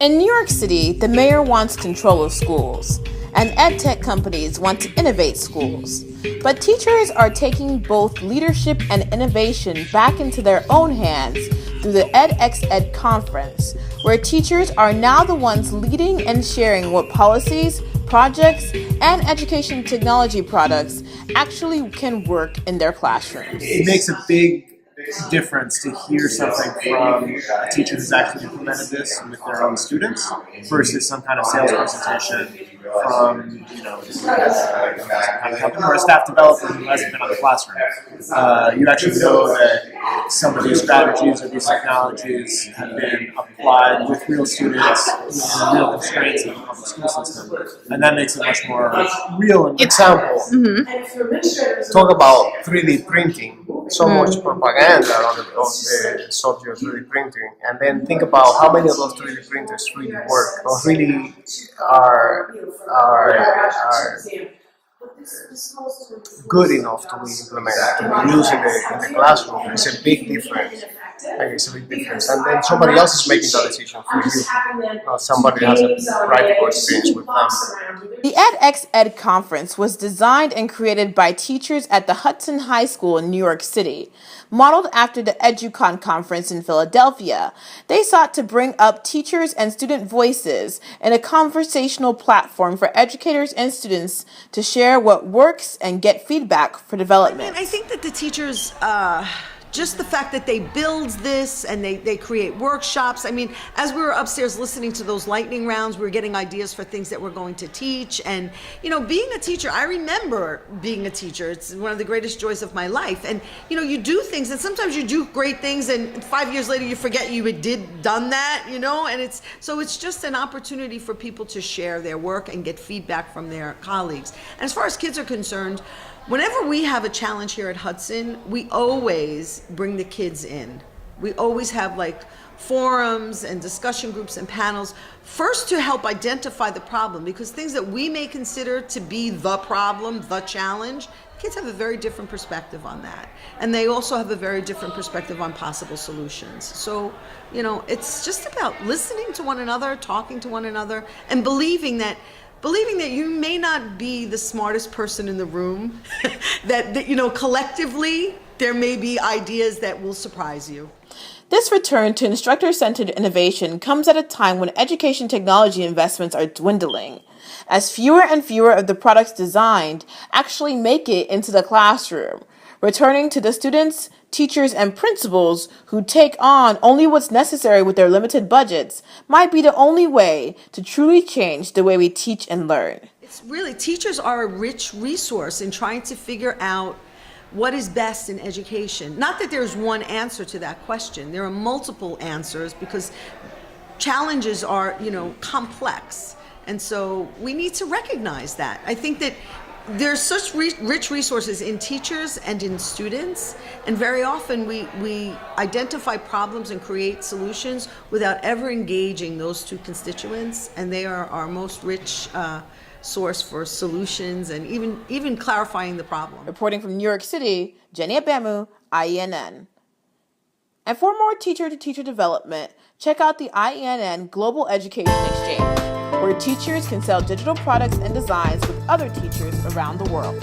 In New York City, the mayor wants control of schools, and edtech companies want to innovate schools. But teachers are taking both leadership and innovation back into their own hands through the edXED conference, where teachers are now the ones leading and sharing what policies, projects, and education technology products actually can work in their classrooms. It makes a big difference to hear something from a teacher who's actually implemented this with their own students versus some kind of sales presentation from some kind of company or a staff developer who hasn't been on the classroom. You actually know that some of these strategies or these technologies have been applied with real students in real constraints of the public school system, and that makes it much more real. And example, talk about 3D printing. So much propaganda on the subject of 3D printing, and then think about how many of those 3D printers really work or really are good enough to be implemented, to be used in the classroom. It's a big difference. It's a big difference. And then somebody else is making that decision for you. Somebody has a practical experience with them. The edXED conference was designed and created by teachers at the Hudson High School in New York City. Modeled after the EduCon conference in Philadelphia, they sought to bring up teachers and student voices in a conversational platform for educators and students to share what works and get feedback for development. I think that the teachers, just the fact that they build this and they create workshops. I mean, as we were upstairs listening to those lightning rounds, we were getting ideas for things that we're going to teach. And, being a teacher, I remember being a teacher. It's one of the greatest joys of my life. And, you do things, and sometimes you do great things, and 5 years later you forget you had done that, and it's just an opportunity for people to share their work and get feedback from their colleagues. And as far as kids are concerned, whenever we have a challenge here at Hudson, we always bring the kids in. We always have forums and discussion groups and panels, first to help identify the problem, because things that we may consider to be the problem, the challenge, kids have a very different perspective on that. And they also have a very different perspective on possible solutions. So, it's just about listening to one another, talking to one another, and believing that you may not be the smartest person in the room, that collectively there may be ideas that will surprise you. This return to instructor-centered innovation comes at a time when education technology investments are dwindling, as fewer and fewer of the products designed actually make it into the classroom, returning to the students, teachers, and principals who take on only what's necessary with their limited budgets might be the only way to truly change the way we teach and learn. It's really, teachers are a rich resource in trying to figure out what is best in education. Not that there's one answer to that question. There are multiple answers because challenges are, complex. And so we need to recognize that. I think that there's such rich resources in teachers and in students, and very often we identify problems and create solutions without ever engaging those two constituents, and they are our most rich source for solutions and even clarifying the problem. Reporting from New York City, Jenny Abemu, IENN. And for more teacher-to-teacher development, check out the IENN Global Education Exchange, where teachers can sell digital products and designs with other teachers around the world.